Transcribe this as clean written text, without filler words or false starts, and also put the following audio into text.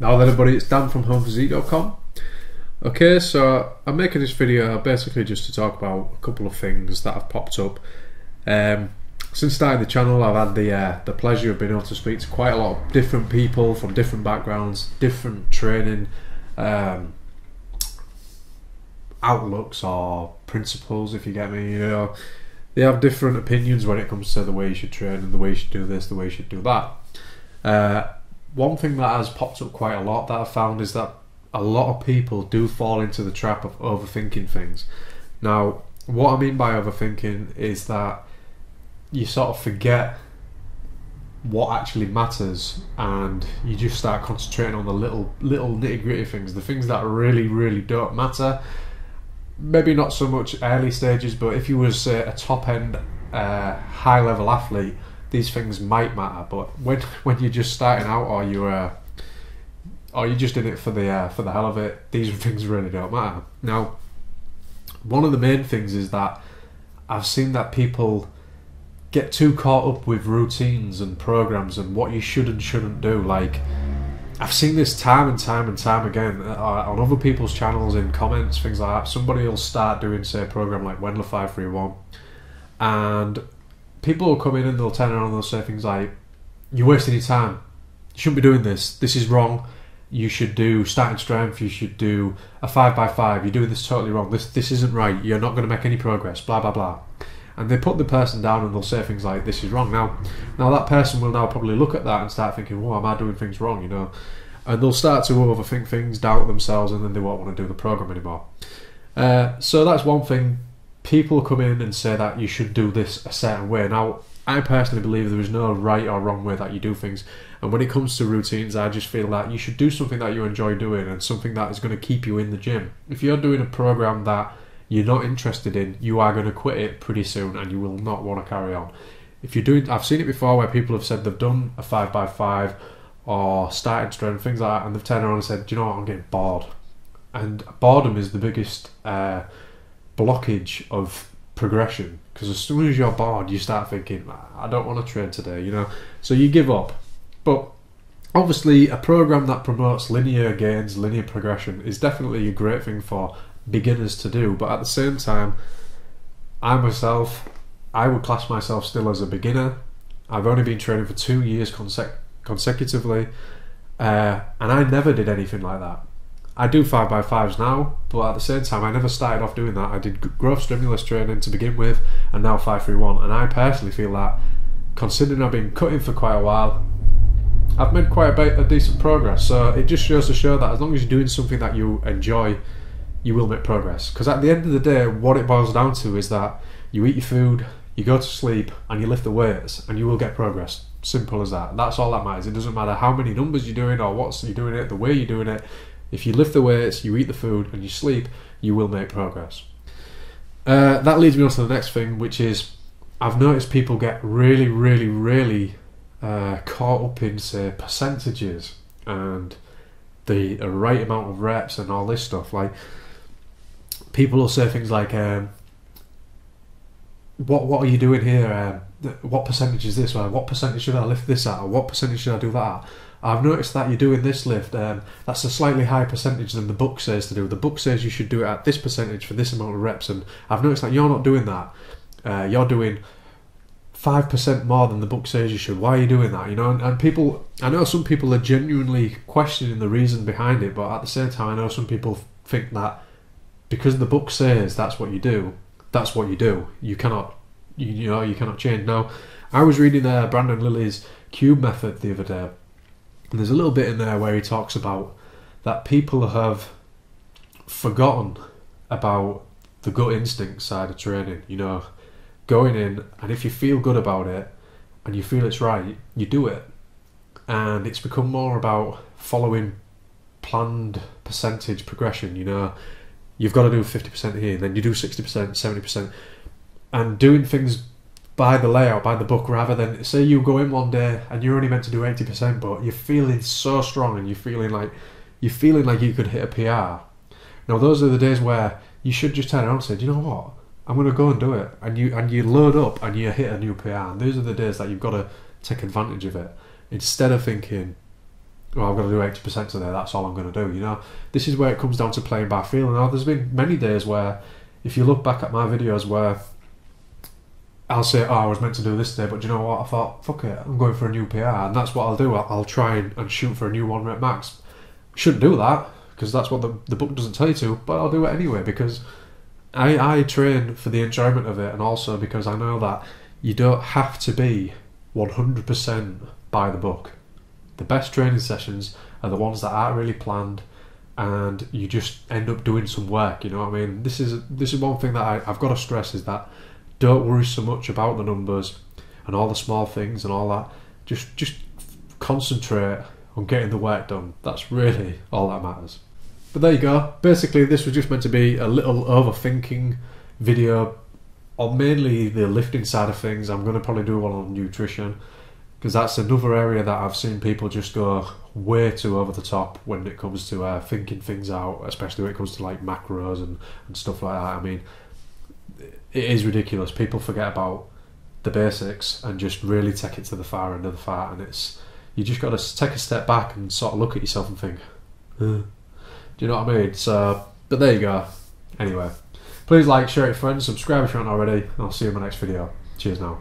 Now then everybody, it's Dan from homephysique.com. Okay, so I'm making this video basically just to talk about a couple of things that have popped up. Since starting the channel, I've had the pleasure of being able to speak to quite a lot of different people from different backgrounds, different training outlooks or principles, if you get me. You know, they have different opinions when it comes to the way you should train and the way you should do this, the way you should do that. One thing that has popped up quite a lot that I've found is that a lot of people do fall into the trap of overthinking things. Now, what I mean by overthinking is that you sort of forget what actually matters and you just start concentrating on the little nitty-gritty things, the things that really don't matter. Maybe not so much early stages, but if you were, say, a top-end high-level athlete, these things might matter. But when you're just starting out, or you're just in it for the hell of it, these things really don't matter. Now, one of the main things is that I've seen that people get too caught up with routines and programs and what you should and shouldn't do. Like, I've seen this time and time again on other people's channels, in comments, things like that. Somebody will start doing, say, a program like Wendler 531, and people will come in and they'll turn around and they'll say things like, "You're wasting your time. You shouldn't be doing this. This is wrong. You should do starting strength. You should do a 5x5. You're doing this totally wrong. This isn't right. You're not going to make any progress. Blah blah blah." And they put the person down and they'll say things like, "This is wrong." Now that person will now probably look at that and start thinking, "Well, am I doing things wrong?" You know, and they'll start to overthink things, doubt themselves, and then they won't want to do the program anymore. So that's one thing. People come in and say that you should do this a certain way. Now, I personally believe there is no right or wrong way that you do things. And when it comes to routines, I just feel that you should do something that you enjoy doing and something that is going to keep you in the gym. If you're doing a program that you're not interested in, you are going to quit it pretty soon and you will not want to carry on. If you're doing, I've seen it before where people have said they've done a 5x5 or starting strength, things like that, and they've turned around and said, "Do you know what, I'm getting bored." And boredom is the biggest blockage of progression, because as soon as you're bored, you start thinking, "I don't want to train today," you know, so you give up. But obviously, a program that promotes linear gains, linear progression, is definitely a great thing for beginners to do. But at the same time, I would class myself still as a beginner. I've only been training for 2 years consecutively, and I never did anything like that. I do 5x5s now, but at the same time, I never started off doing that. I did growth stimulus training to begin with, and now 531. And I personally feel that, considering I've been cutting for quite a while, I've made quite a decent progress. So it just shows to show that as long as you're doing something that you enjoy, you will make progress. Because at the end of the day, what it boils down to is that you eat your food, you go to sleep, and you lift the weights, and you will get progress. Simple as that. That's all that matters. It doesn't matter how many numbers you're doing or what you're doing it, the way you're doing it. If you lift the weights, you eat the food, and you sleep, you will make progress. That leads me on to the next thing, which is I've noticed people get really caught up in, say, percentages and the right amount of reps and all this stuff. Like, people will say things like, what are you doing here? What percentage is this? Or what percentage should I lift this at? Or what percentage should I do that at? I've noticed that you're doing this lift. That's a slightly higher percentage than the book says to do. The book says you should do it at this percentage for this amount of reps, and I've noticed that you're not doing that. You're doing 5% more than the book says you should. Why are you doing that? You know, and people, I know some people are genuinely questioning the reason behind it, but at the same time, I know some people think that because the book says that's what you do, that's what you do. You cannot, you cannot change. Now, I was reading Brandon Lilly's Cube method the other day, and there's a little bit in there where he talks about that people have forgotten about the gut instinct side of training. You know, going in, and if you feel good about it and you feel it's right, you do it. And it's become more about following planned percentage progression. You know, you've got to do 50% here, then you do 60%, 70%, and doing things by the layout, by the book, rather than, say, you go in one day and you're only meant to do 80%, but you're feeling so strong and you're feeling like you could hit a PR. Now, those are the days where you should just turn around and say, "Do you know what? I'm going to go and do it." And you load up and you hit a new PR. And those are the days that you've got to take advantage of it. Instead of thinking, well, I've got to do 80% today, that's all I'm going to do, you know. This is where it comes down to playing by feeling. Now, there's been many days where, if you look back at my videos where I'll say, oh, I was meant to do this today, but do you know what, I thought, fuck it, I'm going for a new PR, and that's what I'll do. I'll try and shoot for a new 1 rep max. Shouldn't do that, because that's what the book doesn't tell you to, but I'll do it anyway, because I train for the enjoyment of it, and also because I know that you don't have to be 100% by the book. The best training sessions are the ones that aren't really planned, and you just end up doing some work, you know what I mean? This is one thing that I've got to stress, is that don't worry so much about the numbers and all the small things and all that. Just concentrate on getting the work done. That's really all that matters. But there you go. Basically, this was just meant to be a little overthinking video on mainly the lifting side of things. I'm going to probably do one on nutrition, because that's another area that I've seen people just go way too over the top when it comes to thinking things out, especially when it comes to like macros and stuff like that. I mean, it is ridiculous. People forget about the basics and just really take it to the far end of the fat, and you just got to take a step back and sort of look at yourself and think, do you know what I mean? So, but there you go. Anyway, please like, share it with friends, subscribe if you aren't already, and I'll see you in my next video. Cheers now.